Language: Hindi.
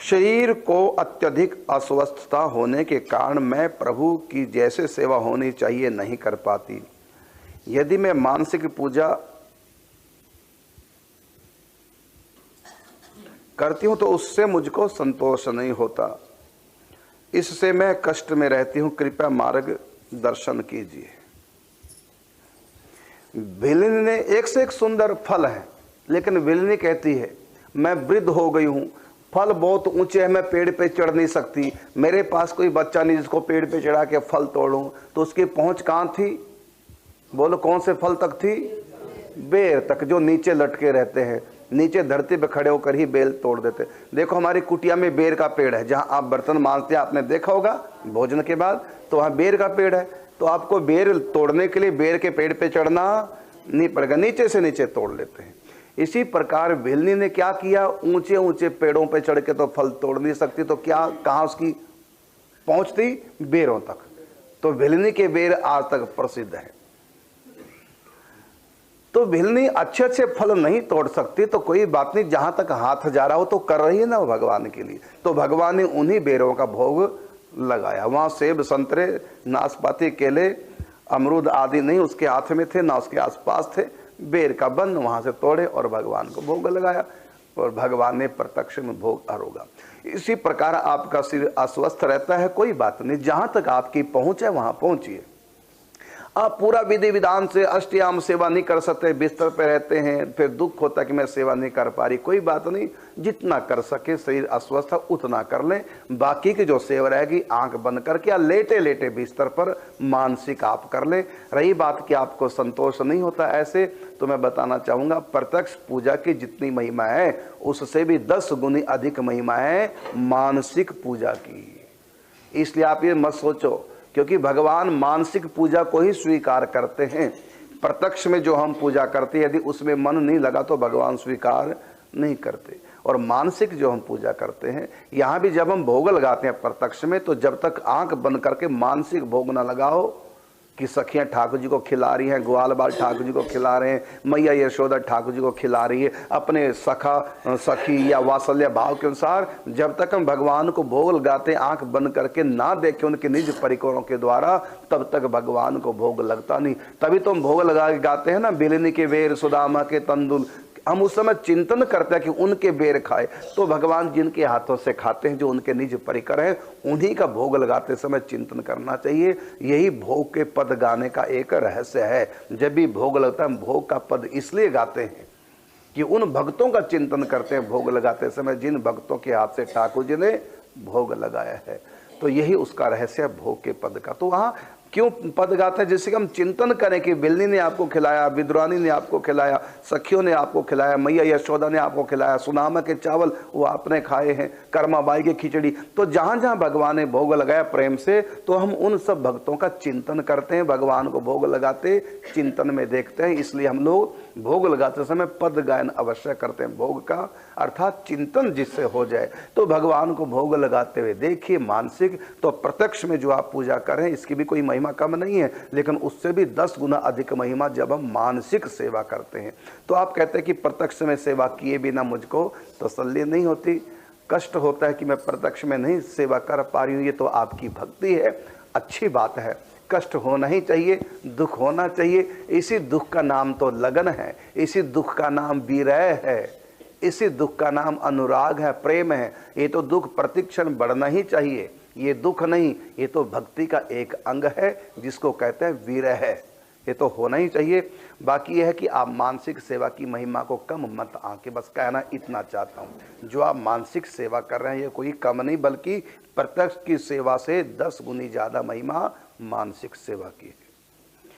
शरीर को अत्यधिक अस्वस्थता होने के कारण मैं प्रभु की जैसे सेवा होनी चाहिए नहीं कर पाती। यदि मैं मानसिक पूजा करती हूं तो उससे मुझको संतोष नहीं होता, इससे मैं कष्ट में रहती हूं, कृपया मार्ग दर्शन कीजिए। भिलिनी ने एक से एक सुंदर फल है, लेकिन भिलिनी कहती है मैं वृद्ध हो गई हूं, फल बहुत ऊंचे है, मैं पेड़ पे चढ़ नहीं सकती, मेरे पास कोई बच्चा नहीं जिसको पेड़ पे चढ़ा के फल तोड़ूं। तो उसकी पहुंच कहां थी? बोलो कौन से फल तक थी? बेर तक, जो नीचे लटके रहते हैं, नीचे धरती पे खड़े होकर ही बेल तोड़ देते। देखो हमारी कुटिया में बेर का पेड़ है, जहां आप बर्तन मांजते हैं, आपने देखा होगा भोजन के बाद, तो वहां बेर का पेड़ है। तो आपको बेर तोड़ने के लिए बेर के पेड़ पे चढ़ना नहीं पड़ेगा, नीचे से नीचे तोड़ लेते हैं। इसी प्रकार भिलनी ने क्या किया, ऊंचे ऊंचे पेड़ों पे चढ़ के तो फल तोड़ नहीं सकती, तो क्या कहां उसकी पहुंचती? बेरों तक। तो भिलनी के बेर आज तक प्रसिद्ध है। तो भिलनी अच्छे अच्छे फल नहीं तोड़ सकती, तो कोई बात नहीं, जहां तक हाथ जा रहा हो तो कर रही है ना भगवान के लिए। तो भगवान ने उन्हीं बेरों का भोग लगाया। वहां सेब, संतरे, नाशपाती, केले, अमरूद आदि नहीं उसके हाथ में थे, ना उसके आसपास थे। बेर का बन वहां से तोड़े और भगवान को भोग लगाया, और भगवान ने प्रत्यक्ष में भोग आरोगा। इसी प्रकार आपका शरीर अस्वस्थ रहता है, कोई बात नहीं, जहां तक आपकी पहुंच है वहां पहुंचिए। आप पूरा विधि विधान से अष्टयाम सेवा नहीं कर सकते, बिस्तर पे रहते हैं, फिर दुख होता है कि मैं सेवा नहीं कर पा रही, कोई बात नहीं, जितना कर सके, शरीर अस्वस्थ है उतना कर लें। बाकी की जो सेवा रहेगी आंख बंद करके या लेटे लेटे बिस्तर पर मानसिक आप कर लें। रही बात कि आपको संतोष नहीं होता ऐसे, तो मैं बताना चाहूंगा प्रत्यक्ष पूजा की जितनी महिमा है उससे भी 10 गुनी अधिक महिमा है मानसिक पूजा की। इसलिए आप ये मत सोचो, क्योंकि भगवान मानसिक पूजा को ही स्वीकार करते हैं। प्रत्यक्ष में जो हम पूजा करते हैं, यदि उसमें मन नहीं लगा तो भगवान स्वीकार नहीं करते। और मानसिक जो हम पूजा करते हैं, यहाँ भी जब हम भोग लगाते हैं प्रत्यक्ष में, तो जब तक आंख बंद करके मानसिक भोग ना लगाओ कि सखियां ठाकुर जी को खिला रही हैं, ग्वाल बाल ठाकुर जी को खिला रहे हैं, मैया यशोदा ठाकुर जी को खिला रही है, अपने सखा सखी या वात्सल्य भाव के अनुसार, जब तक हम भगवान को भोग लगाते हैं आंख बंद करके ना देखें उनके निज परिकरों के द्वारा, तब तक भगवान को भोग लगता नहीं। तभी तो हम भोग लगा के गाते हैं ना, बिलिनी के बेर सुदामा के तंदुल। हम उस समय चिंतन करते हैं कि उनके बेर खाए, तो भगवान जिनके हाथों से खाते हैं, जो उनके निज परिकर हैं, उन्हीं का भोग लगाते समय चिंतन करना चाहिए। यही भोग के पद गाने का एक रहस्य है। जब भी भोग लगता है, भोग का पद इसलिए गाते हैं कि उन भक्तों का चिंतन करते हैं भोग लगाते समय, जिन भक्तों के हाथ से ठाकुर जी ने भोग लगाया है। तो यही उसका रहस्य है भोग के पद का। तो वहाँ क्यों पद गाता है? जिससे कि हम चिंतन करें कि बिल्ली ने आपको खिलाया, विद्रानी ने आपको खिलाया, सखियों ने आपको खिलाया, मैया यशोदा ने आपको खिलाया, सुनामा के चावल वो आपने खाए हैं, कर्माबाई की खिचड़ी। तो जहाँ जहाँ भगवान ने भोग लगाया प्रेम से, तो हम उन सब भक्तों का चिंतन करते हैं, भगवान को भोग लगाते चिंतन में देखते हैं। इसलिए हम लोग भोग लगाते समय पद गायन अवश्य करते हैं भोग का, अर्थात चिंतन जिससे हो जाए। तो भगवान को भोग लगाते हुए देखिए मानसिक, तो प्रत्यक्ष में जो आप पूजा कर रहे हैं इसकी भी कोई महिमा कम नहीं है, लेकिन उससे भी 10 गुना अधिक महिमा जब हम मानसिक सेवा करते हैं। तो आप कहते हैं कि प्रत्यक्ष में सेवा किए बिना मुझको तसल्ली नहीं होती, कष्ट होता है कि मैं प्रत्यक्ष में नहीं सेवा कर पा रही हूँ। ये तो आपकी भक्ति है, अच्छी बात है, कष्ट होना ही चाहिए, दुख होना चाहिए। इसी दुख का नाम तो लगन है, इसी दुख का नाम विरह है, इसी दुख का नाम अनुराग है, प्रेम है। ये तो दुख प्रतिक्षण बढ़ना ही चाहिए, ये दुख नहीं, ये तो भक्ति का एक अंग है जिसको कहते हैं विरह। ये तो होना ही चाहिए। बाकी यह है कि आप मानसिक सेवा की महिमा को कम मत आंके, बस कहना इतना चाहता हूँ। जो आप मानसिक सेवा कर रहे हैं ये कोई कम नहीं, बल्कि प्रत्यक्ष की सेवा से 10 गुनी ज़्यादा महिमा मानसिक सेवा की है।